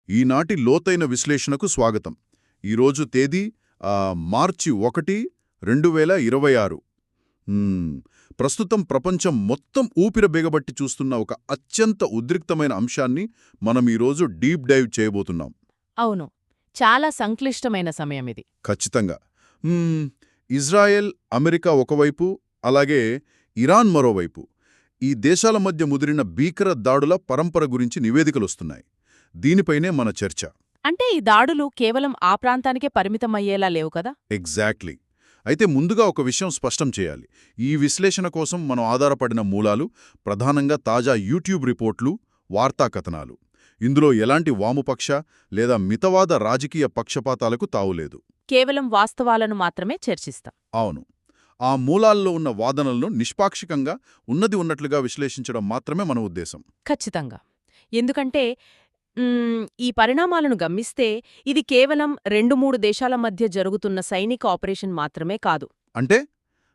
ఈనాటి లోతైన విశ్లేషణకు స్వాగతం. ఈరోజు తేదీ మార్చి 1, 2026. ప్రస్తుతం ప్రపంచం మొత్తం ఊపిరి బిగబట్టి చూస్తున్న ఒక అత్యంత ఉద్రిక్తమైన అంశాన్ని మనం ఈరోజు డీప్ డైవ్ చేయబోతున్నాం. అవును, చాలా సంక్లిష్టమైన సమయమిది. ఖచ్చితంగా. ఇజ్రాయెల్, అమెరికా ఒకవైపు, అలాగే ఇరాన్ మరోవైపు. ఈ దేశాల మధ్య ముదిరిన భీకర దాడుల పరంపర గురించి నివేదికలొస్తున్నాయి. దీనిపైనే మన చర్చ. అంటే ఈ దాడులు కేవలం ఆ ప్రాంతానికే పరిమితమయ్యేలా లేవు కదా? ఎగ్జాక్ట్లీ. అయితే ముందుగా ఒక విషయం స్పష్టం చేయాలి. ఈ విశ్లేషణ కోసం మనం ఆధారపడిన మూలాలు ప్రధానంగా తాజా యూట్యూబ్ రిపోర్ట్లు, వార్తా కథనాలు. ఇందులో ఎలాంటి వామపక్ష లేదా మితవాద రాజకీయ పక్షపాతాలకు తావులేదు. కేవలం వాస్తవాలను మాత్రమే చర్చిస్తాం. అవును. ఆ మూలాల్లో ఉన్న వాదనలను నిష్పాక్షికంగా ఉన్నది ఉన్నట్లుగా విశ్లేషించడం మాత్రమే మన ఉద్దేశం. ఖచ్చితంగా. ఎందుకంటే ఈ పరిణామాలను గమనిస్తే ఇది కేవలం 2-3 దేశాల మధ్య జరుగుతున్న సైనిక ఆపరేషన్ మాత్రమే కాదు. అంటే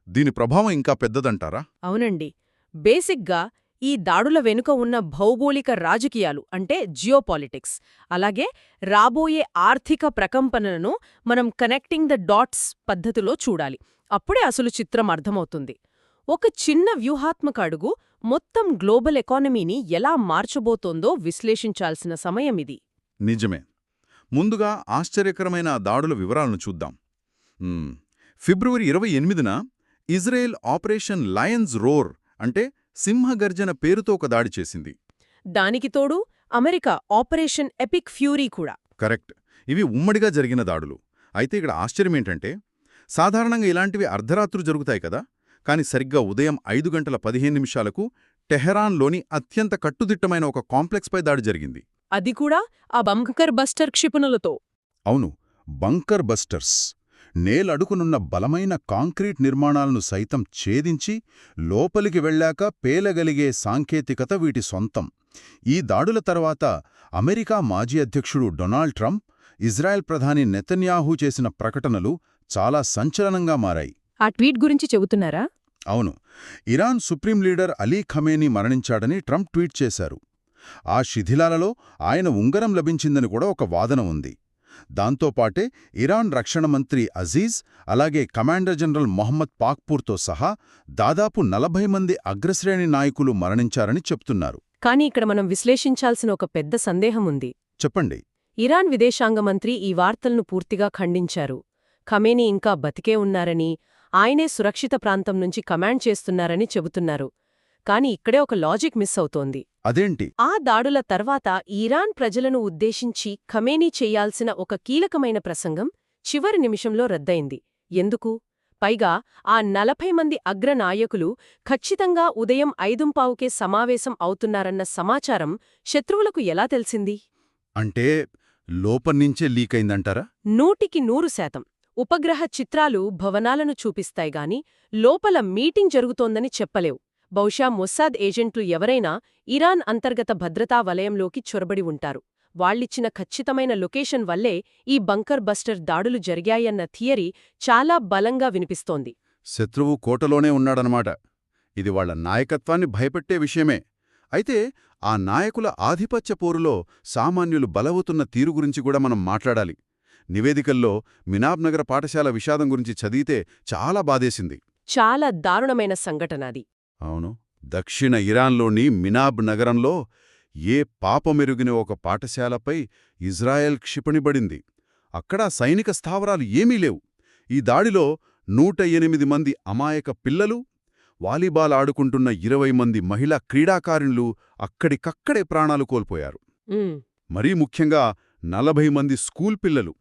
దీని ప్రభావం ఇంకా పెద్దదంటారా? అవునండి. బేసిక్గా ఈ దాడుల వెనుక ఉన్న భౌగోళిక రాజకీయాలు అంటే జియోపాలిటిక్స్, అలాగే రాబోయే ఆర్థిక ప్రకంపనలను మనం కనెక్టింగ్ ద డాట్స్ పద్ధతిలో చూడాలి. అప్పుడే అసలు చిత్రం అర్థమవుతుంది. ఒక చిన్న వ్యూహాత్మక అడుగు మొత్తం గ్లోబల్ ఎకానమీని ఎలా మార్చబోతోందో విశ్లేషించాల్సిన సమయమిది. నిజమే. ముందుగా ఆశ్చర్యకరమైన దాడుల వివరాలను చూద్దాం. ఫిబ్రవరి 28న ఇజ్రాయెల్ ఆపరేషన్ లయన్స్ రోర్ అంటే సింహగర్జన పేరుతో ఒక దాడి చేసింది. దానికి తోడు అమెరికా ఆపరేషన్ ఎపిక్ ఫ్యూరీ కూడా. కరెక్ట్. ఇవి ఉమ్మడిగా జరిగిన దాడులు. అయితే ఇక్కడ ఆశ్చర్యమేంటంటే సాధారణంగా ఇలాంటివి అర్ధరాత్రు జరుగుతాయి కదా, కాని సరిగ్గా ఉదయం 5:15 టెహరాన్లోని అత్యంత కట్టుదిట్టమైన ఒక కాంప్లెక్స్పై దాడి జరిగింది. అది కూడా ఆ బంకర్ బస్టర్ క్షిపణులతో. అవును, బంకర్ బస్టర్స్. నేలడుకునున్న బలమైన కాంక్రీట్ నిర్మాణాలను సైతం ఛేదించి లోపలికి వెళ్లాక పేలగలిగే సాంకేతికత వీటి సొంతం. ఈ దాడుల తర్వాత అమెరికా మాజీ అధ్యక్షుడు డొనాల్డ్ ట్రంప్, ఇజ్రాయెల్ ప్రధాని నెతన్యాహూ చేసిన ప్రకటనలు చాలా సంచలనంగా మారాయి. ఆ ట్వీట్ గురించి చెబుతున్నారా? అవును. Iran supreme leader Ali Khamenei మరణించాడని ట్రంప్ ట్వీట్ చేశారు. ఆ శిథిలాలలో ఆయన ఉంగరం లభించిందని కూడా ఒక వాదన ఉంది. దాంతోపాటే ఇరాన్ రక్షణ మంత్రి అజీజ్, అలాగే కమాండర్ జనరల్ మొహమ్మద్ పాక్పూర్తో సహా దాదాపు 40 మంది అగ్రశ్రేణి నాయకులు మరణించారని చెప్తున్నారు. కానీ ఇక్కడ మనం విశ్లేషించాల్సిన ఒక పెద్ద సందేహం ఉంది. చెప్పండి. ఇరాన్ విదేశాంగ మంత్రి ఈ వార్తలను పూర్తిగా ఖండించారు. ఖమేనీ ఇంకా బతికే ఉన్నారని, ఆయనే సురక్షిత ప్రాంతం నుంచి కమాండ్ చేస్తున్నారని చెబుతున్నారు. కాని ఇక్కడే ఒక లాజిక్ మిస్ అవుతోంది. అదేంటి? ఆ దాడుల తర్వాత ఇరాన్ ప్రజలను ఉద్దేశించి ఖమేనీ చెయ్యాల్సిన ఒక కీలకమైన ప్రసంగం చివరి నిమిషంలో రద్దయింది. ఎందుకు? పైగా ఆ 40 మంది అగ్రనాయకులు ఖచ్చితంగా ఉదయం 5:15కే సమావేశం అవుతున్నారన్న సమాచారం శత్రువులకు ఎలా తెలిసింది? అంటే లోపన్నించే లీకైందంటారా? 100% ఉపగ్రహ చిత్రాలు భవనాలను చూపిస్తాయిగాని లోపల మీటింగ్ జరుగుతోందని చెప్పలేవు. బహుశా మొస్సాద్ ఏజెంట్లు ఎవరైనా ఇరాన్ అంతర్గత భద్రతా వలయంలోకి చొరబడి ఉంటారు. వాళ్ళిచ్చిన ఖచ్చితమైన లొకేషన్ వల్లే ఈ బంకర్ బస్టర్ దాడులు జరిగాయన్న థియరీ చాలా బలంగా వినిపిస్తోంది. శత్రువు కోటలోనే ఉన్నాడనమాట. ఇది వాళ్ల నాయకత్వాన్ని భయపెట్టే విషయమే. అయితే ఆ నాయకుల ఆధిపత్య పోరులో సామాన్యులు బలవుతున్న తీరు గురించి కూడా మనం మాట్లాడాలి. నివేదికల్లో మినాబ్ నగర పాఠశాల విషాదం గురించి చదివితే చాలా బాధేసింది. చాలా దారుణమైన సంఘటనది. అవును. దక్షిణ ఇరాన్లోని మినాబ్ నగరంలో ఏ పాపమెరుగిన ఒక పాఠశాలపై ఇజ్రాయెల్ క్షిపణిబడింది. అక్కడ సైనిక స్థావరాలు ఏమీ లేవు. ఈ దాడిలో 108 మంది అమాయక పిల్లలు, వాలీబాల్ ఆడుకుంటున్న 20 మంది మహిళా క్రీడాకారిణులు అక్కడికక్కడే ప్రాణాలు కోల్పోయారు. మరీ ముఖ్యంగా 40 మంది స్కూల్ పిల్లలు.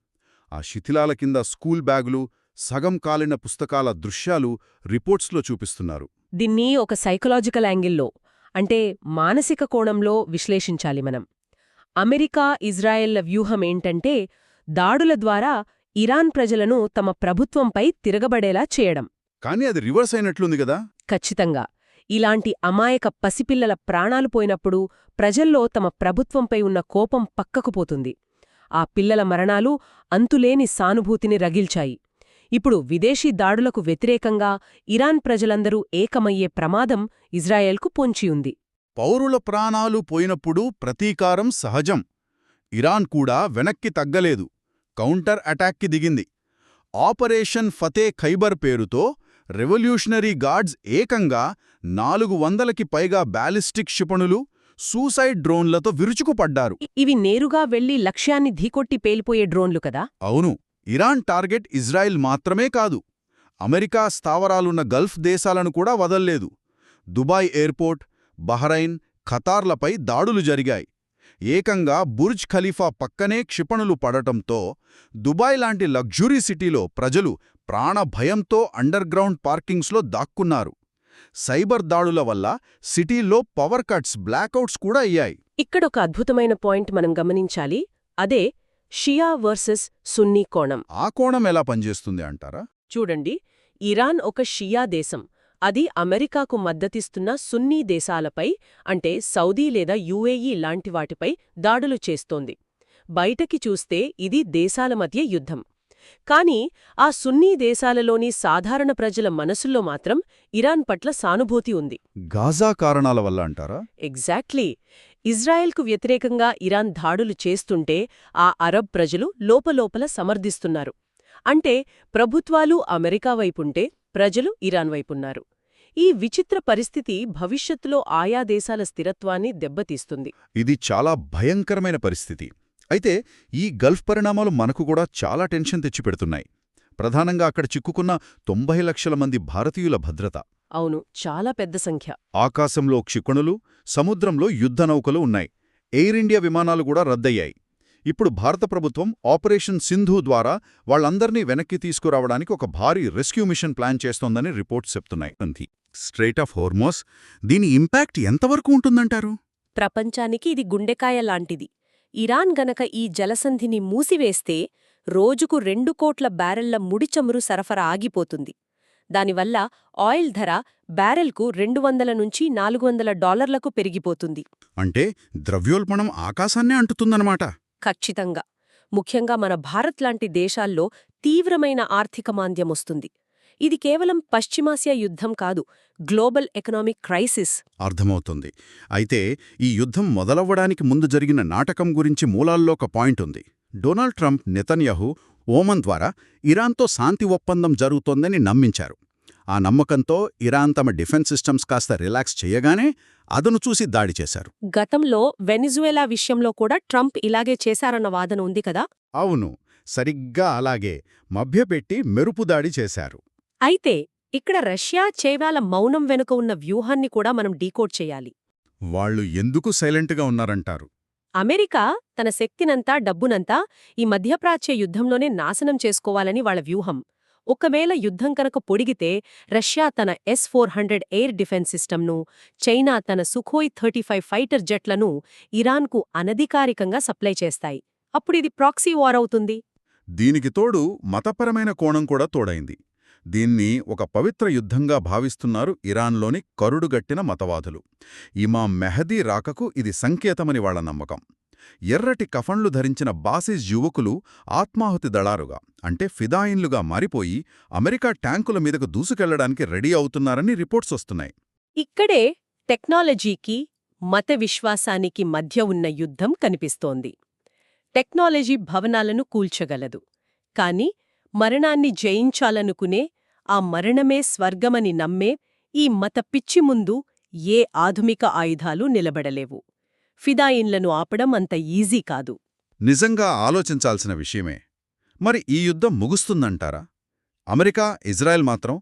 ఆ శిథిలాల కింద స్కూల్ బ్యాగులు, సగం కాలిన పుస్తకాల దృశ్యాలు రిపోర్ట్స్లో చూపిస్తున్నారు. దీన్ని ఒక సైకలాజికల్ యాంగిల్లో అంటే మానసిక కోణంలో విశ్లేషించాలి మనం. అమెరికా, ఇజ్రాయెల్ల వ్యూహమేంటంటే దాడుల ద్వారా ఇరాన్ ప్రజలను తమ ప్రభుత్వంపై తిరగబడేలా చేయడం. కానీ అది రివర్స్ అయినట్లుంది గదా? ఖచ్చితంగా. ఇలాంటి అమాయక పసిపిల్లల ప్రాణాలు పోయినప్పుడు ప్రజల్లో తమ ప్రభుత్వంపై ఉన్న కోపం పక్కకుపోతుంది. ఆ పిల్లల మరణాలు అంతులేని సానుభూతిని రగిల్చాయి. ఇప్పుడు విదేశీ దాడులకు వ్యతిరేకంగా ఇరాన్ ప్రజలందరూ ఏకమయ్యే ప్రమాదం ఇజ్రాయెల్కు పొంచియుంది. పౌరుల ప్రాణాలు పోయినప్పుడు ప్రతీకారం సహజం. ఇరాన్ కూడా వెనక్కి తగ్గలేదు, కౌంటర్ అటాక్కి దిగింది. ఆపరేషన్ ఫతే ఖైబర్ పేరుతో రెవల్యూషనరీ గార్డ్స్ ఏకంగా 400కి పైగా బ్యాలిస్టిక్ క్షిపణులు, సూసైడ్ డ్రోన్లతో విరుచుకుపడ్డారు. ఇవి నేరుగా వెళ్లి లక్ష్యాన్ని ఢీకొట్టి పేలిపోయే డ్రోన్లు కదా? అవును. ఇరాన్ టార్గెట్ ఇజ్రాయిల్ మాత్రమే కాదు, అమెరికా స్థావరాలున్న గల్ఫ్ దేశాలను కూడా వదల్లేదు. దుబాయ్ ఎయిర్పోర్ట్, బహ్రైన్, ఖతార్లపై దాడులు జరిగాయి. ఏకంగా బుర్జ్ ఖలీఫా పక్కనే క్షిపణులు పడటంతో దుబాయ్ లాంటి లగ్జరీ సిటీలో ప్రజలు ప్రాణభయంతో అండర్గ్రౌండ్ పార్కింగ్స్లో దాక్కున్నారు. సైబర్ దాడుల వల్ల సిటీల్లో పవర్ కట్స్, బ్లాకౌట్స్ కూడా అయ్యాయి. ఇక్కడొక అద్భుతమైన పాయింట్ మనం గమనించాలి. అదే షియా వర్సెస్ సున్నీ కోణం. ఆ కోణం ఎలా పనిచేస్తుంది అంటారా? చూడండి, ఇరాన్ ఒక షియా దేశం. అది అమెరికాకు మద్దతిస్తున్న సున్నీ దేశాలపై, అంటే సౌదీ లేదా యుఏఈ లాంటి వాటిపై దాడులు చేస్తోంది. బయటకి చూస్తే ఇది దేశాల మధ్య యుద్ధం. కాని ఆ సున్నీ దేశాలలోని సాధారణ ప్రజల మనసుల్లో మాత్రం ఇరాన్ పట్ల సానుభూతి ఉంది. గాజా కారణాల వల్ల అంటారా? ఎగ్జాక్ట్లీ. ఇజ్రాయెల్కు వ్యతిరేకంగా ఇరాన్ దాడులు చేస్తుంటే ఆ అరబ్ ప్రజలు లోపలోపల సమర్థిస్తున్నారు. అంటే ప్రభుత్వాలు అమెరికా వైపుంటే ప్రజలు ఇరాన్ వైపున్నారు. ఈ విచిత్ర పరిస్థితి భవిష్యత్తులో ఆయా దేశాల స్థిరత్వాన్ని దెబ్బతీస్తుంది. ఇది చాలా భయంకరమైన పరిస్థితి. అయితే ఈ గల్ఫ్ పరిణామాలు మనకు కూడా చాలా టెన్షన్ తెచ్చిపెడుతున్నాయి. ప్రధానంగా అక్కడ చిక్కుకున్న 90 లక్షల మంది భారతీయుల భద్రత. అవును, చాలా పెద్ద సంఖ్య. ఆకాశంలో క్షిపణులు, సముద్రంలో యుద్ధనౌకలు ఉన్నాయి. ఎయిర్ ఇండియా విమానాలు కూడా రద్దయ్యాయి. ఇప్పుడు భారత ప్రభుత్వం ఆపరేషన్ సింధు ద్వారా వాళ్లందర్నీ వెనక్కి తీసుకురావడానికి ఒక భారీ రెస్క్యూ మిషన్ ప్లాన్ చేస్తోందని రిపోర్ట్స్ చెప్తున్నాయి. స్ట్రెయిట్ ఆఫ్ హోర్మోస్, దీని ఇంపాక్ట్ ఎంతవరకు ఉంటుందంటారు? ప్రపంచానికి ఇది గుండెకాయ లాంటిది. ఇరాన్ గనక ఈ జలసంధిని మూసివేస్తే రోజుకు 2 కోట్ల బ్యారెళ్ల ముడి చమురు సరఫరా ఆగిపోతుంది. దానివల్ల ఆయిల్ ధర బ్యారెల్కు $200 నుంచి $400 పెరిగిపోతుంది. అంటే ద్రవ్యోల్బణం ఆకాశాన్నే అంటుతుందన్నమాట. ఖచ్చితంగా. ముఖ్యంగా మన భారత్ లాంటి దేశాల్లో తీవ్రమైన ఆర్థిక మాంద్యమొస్తుంది. ఇది కేవలం పశ్చిమాసియా యుద్ధం కాదు, గ్లోబల్ ఎకనామిక్ క్రైసిస్. అర్థమవుతుంది. అయితే ఈ యుద్ధం మొదలవ్వడానికి ముందు జరిగిన నాటకం గురించి మూలాల్లో ఒక పాయింట్ ఉంది. డొనాల్డ్ ట్రంప్, నెతన్యాహు ఓమన్ ద్వారా ఇరాన్తో శాంతి ఒప్పందం జరుగుతోందని నమ్మించారు. ఆ నమ్మకంతో ఇరాన్ తమ డిఫెన్స్ సిస్టమ్స్ కాస్త రిలాక్స్ చేయగానే అదను చూసి దాడి చేశారు. గతంలో వెనిజువేలా విషయంలో కూడా ట్రంప్ ఇలాగే చేశారన్న వాదన ఉంది కదా? అవును, సరిగ్గా అలాగే మభ్యపెట్టి మెరుపుదాడి చేశారు. అయితే ఇక్కడ రష్యా చైనాల మౌనం వెనుక ఉన్న వ్యూహాన్ని కూడా మనం డీకోడ్ చేయాలి. వాళ్ళు ఎందుకు సైలెంట్గా ఉన్నారంటారు? అమెరికా తన శక్తినంతా, డబ్బునంతా ఈ మధ్యప్రాచ్య యుద్ధంలోనే నాశనం చేసుకోవాలని వాళ్ల వ్యూహం. ఒకవేళ యుద్ధం కనుక పొడిగితే రష్యా తన S-400 ఎయిర్ డిఫెన్స్ సిస్టమ్ను, చైనా తన సుఖోయ్ 35 ఫైటర్ జెట్లను ఇరాన్కు అనధికారికంగా సప్లై చేస్తాయి. అప్పుడిది ప్రాక్సీ వార్ అవుతుంది. దీనికి తోడు మతపరమైన కోణం కూడా తోడైంది. దీన్ని ఒక పవిత్ర యుద్ధంగా భావిస్తున్నారు ఇరాన్లోని కరుడుగట్టిన మతవాదులు. ఇమాం మెహదీ రాకకు ఇది సంకేతమని వాళ్ల నమ్మకం. ఎర్రటి కఫన్లు ధరించిన బాసిజ్ యువకులు ఆత్మాహుతి దళారుగా, అంటే ఫిదాయిన్లుగా మారిపోయి అమెరికా ట్యాంకుల మీదకు దూసుకెళ్లడానికి రెడీ అవుతున్నారని రిపోర్ట్స్ వస్తున్నాయి. ఇక్కడే టెక్నాలజీకి, మత విశ్వాసానికి మధ్య ఉన్న యుద్ధం కనిపిస్తోంది. టెక్నాలజీ భవనాలను కూల్చగలదు, కాని మరణాన్ని జయించాలనుకునే, ఆ మరణమే స్వర్గమని నమ్మే ఈ మత పిచ్చి ముందు ఏ ఆధునిక ఆయుధాలు నిలబడలేవు. ఫిదాయిన్లను ఆపడం అంత ఈజీ కాదు. నిజంగా ఆలోచించాల్సిన విషయమే. మరి ఈ యుద్ధం ముగుస్తుందంటారా? అమెరికా, ఇజ్రాయెల్ మాత్రం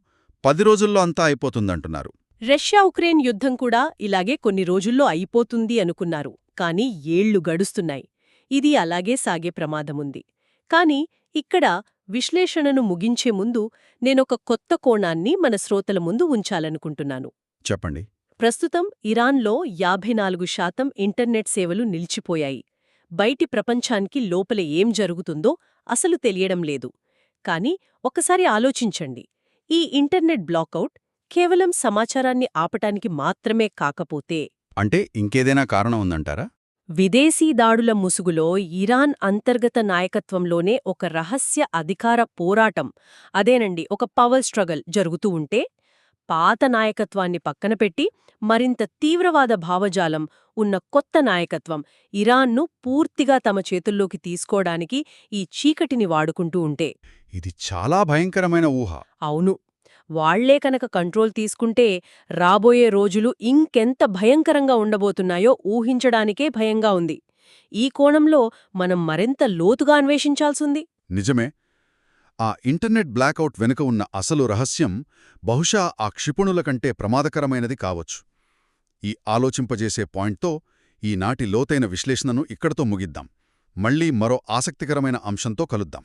10 రోజుల్లో అంతా అయిపోతుందంటున్నారు. రష్యా ఉక్రెయిన్ యుద్ధం కూడా ఇలాగే కొన్ని రోజుల్లో అయిపోతుంది అనుకున్నారు. కాని ఏళ్లు గడుస్తున్నాయి. ఇది అలాగే సాగే ప్రమాదముంది. కాని ఇక్కడ విశ్లేషణను ముగించే ముందు నేనొక కొత్త కోణాన్ని మన శ్రోతల ముందు ఉంచాలనుకుంటున్నాను. చెప్పండి. ప్రస్తుతం ఇరాన్లో 54% ఇంటర్నెట్ సేవలు నిలిచిపోయాయి. బయటి ప్రపంచానికి లోపల ఏం జరుగుతుందో అసలు తెలియడం లేదు. కాని ఒకసారి ఆలోచించండి, ఈ ఇంటర్నెట్ బ్లాకౌట్ కేవలం సమాచారాన్ని ఆపటానికి మాత్రమే కాకపోతే అంటే ఇంకేదైనా కారణం ఉందంటారా? విదేశీ దాడుల ముసుగులో ఇరాన్ అంతర్గత నాయకత్వంలోనే ఒక రహస్య అధికార పోరాటం, అదేనండి ఒక పవర్ స్ట్రగల్ జరుగుతూ ఉంటే, పాత నాయకత్వాన్ని పక్కనపెట్టి మరింత తీవ్రవాద భావజాలం ఉన్న కొత్త నాయకత్వం ఇరాన్ను పూర్తిగా తమ చేతుల్లోకి తీసుకోవడానికి ఈ చీకటిని వాడుకుంటూ ఉంటే. ఇది చాలా భయంకరమైన ఊహ. అవును, వాళ్లే కనుక కంట్రోల్ తీసుకుంటే రాబోయే రోజులు ఇంకెంత భయంకరంగా ఉండబోతున్నాయో ఊహించడానికే భయంగా ఉంది. ఈ కోణంలో మనం మరింత లోతుగా అన్వేషించాల్సింది. నిజమే. ఆ ఇంటర్నెట్ బ్లాకౌట్ వెనుక ఉన్న అసలు రహస్యం బహుశా ఆ క్షిపణుల కంటే ప్రమాదకరమైనది కావచ్చు. ఈ ఆలోచింపజేసే పాయింట్తో ఈనాటి లోతైన విశ్లేషణను ఇక్కడతో ముగిద్దాం. మళ్ళీ మరో ఆసక్తికరమైన అంశంతో కలుద్దాం.